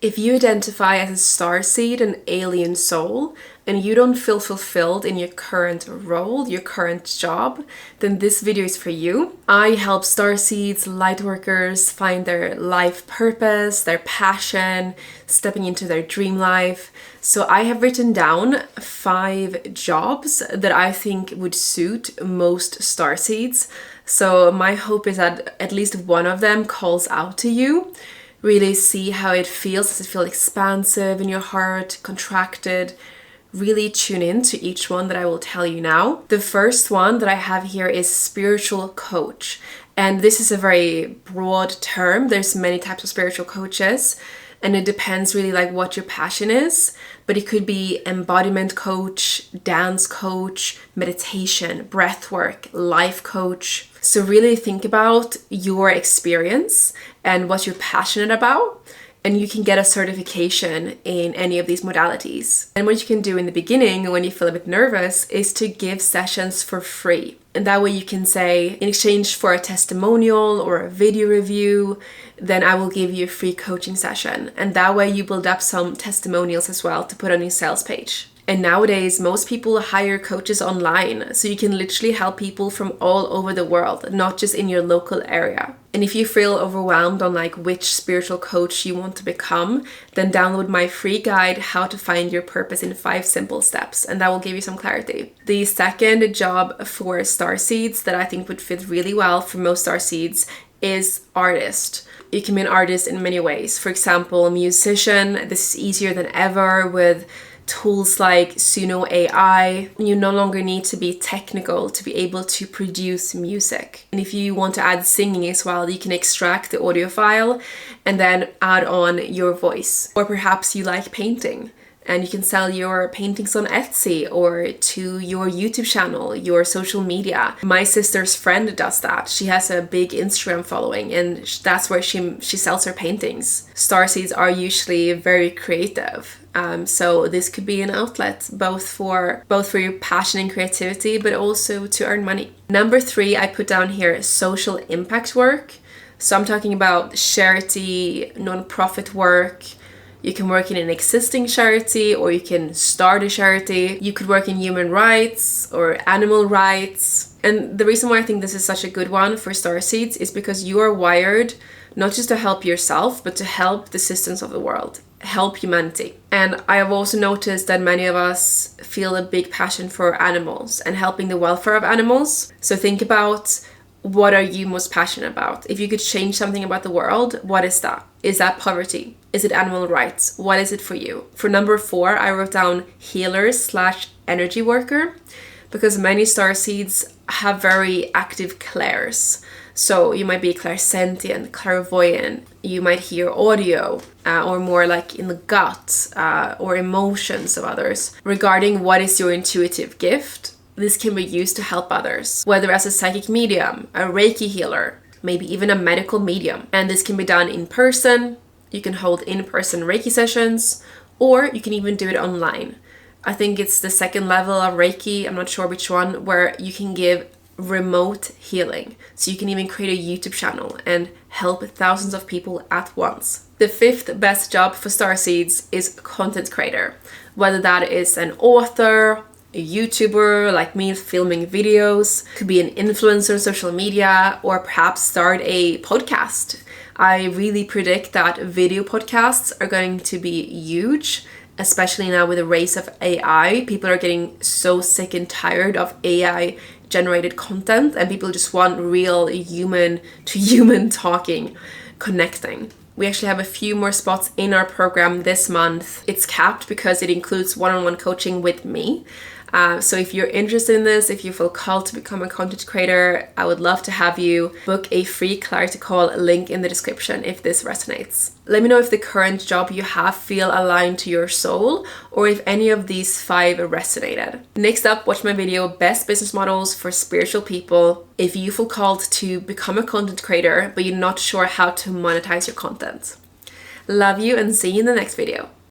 If you identify as a starseed, an alien soul, and you don't feel fulfilled in your current role, your current job, then this video is for you. I help starseeds, lightworkers find their life purpose, their passion, stepping into their dream life. So I have written down 5 jobs that I think would suit most starseeds. So my hope is that at least one of them calls out to you. Really see how it feels. Does it feel expansive in your heart, contracted? Really tune in to each one that I will tell you now. The first one that I have here is spiritual coach. And this is a very broad term. There's many types of spiritual coaches, and it depends really like what your passion is. But it could be embodiment coach, dance coach, meditation, breath work, life coach. So really think about your experience and what you're passionate about, and you can get a certification in any of these modalities. And what you can do in the beginning when you feel a bit nervous is to give sessions for free. And that way you can say, in exchange for a testimonial or a video review, then I will give you a free coaching session. And that way you build up some testimonials as well to put on your sales page. And nowadays, most people hire coaches online, so you can literally help people from all over the world, not just in your local area. And if you feel overwhelmed on like which spiritual coach you want to become, then download my free guide, How to Find Your Purpose in 5 Simple Steps, and that will give you some clarity. The second job for starseeds that I think would fit really well for most starseeds is artist. You can be an artist in many ways. For example, a musician. This is easier than ever with tools like Suno AI. You no longer need to be technical to be able to produce music. And if you want to add singing as well, you can extract the audio file and then add on your voice. Or perhaps you like painting and you can sell your paintings on Etsy or to your YouTube channel, your social media. My sister's friend does that. She has a big Instagram following, and that's where she sells her paintings. Starseeds are usually very creative. So this could be an outlet both for your passion and creativity, but also to earn money. Number 3, I put down here social impact work. So I'm talking about charity, non-profit work. You can work in an existing charity or you can start a charity. You could work in human rights or animal rights. And the reason why I think this is such a good one for starseeds is because you are wired not just to help yourself, but to help the systems of the world, help humanity. And I have also noticed that many of us feel a big passion for animals and helping the welfare of animals. So think about, what are you most passionate about? If you could change something about the world, what is that? Is that poverty? Is it animal rights? What is it for you? For number 4, I wrote down healer/energy worker, because many starseeds have very active clairs. So you might be clairsentient, clairvoyant. You might hear audio or more like in the gut or emotions of others regarding what is your intuitive gift. This can be used to help others, whether as a psychic medium, a Reiki healer, maybe even a medical medium. And this can be done in person. You can hold in-person Reiki sessions, or you can even do it online. I think it's the second level of Reiki, I'm not sure which one, where you can give remote healing. So you can even create a YouTube channel and help thousands of people at once. The 5th best job for starseeds is content creator, whether that is an author, a YouTuber like me filming videos, could be an influencer on social media, or perhaps start a podcast. I really predict that video podcasts are going to be huge, especially now with the rise of AI. People are getting so sick and tired of AI generated content, and people just want real human to human talking, connecting. We actually have a few more spots in our program this month. It's capped because it includes one-on-one coaching with me. So if you're interested in this, if you feel called to become a content creator, I would love to have you book a free clarity call, link in the description if this resonates. Let me know if the current job you have feel aligned to your soul, or if any of these 5 resonated. Next up, watch my video, Best Business Models for Spiritual People, if you feel called to become a content creator, but you're not sure how to monetize your content. Love you and see you in the next video.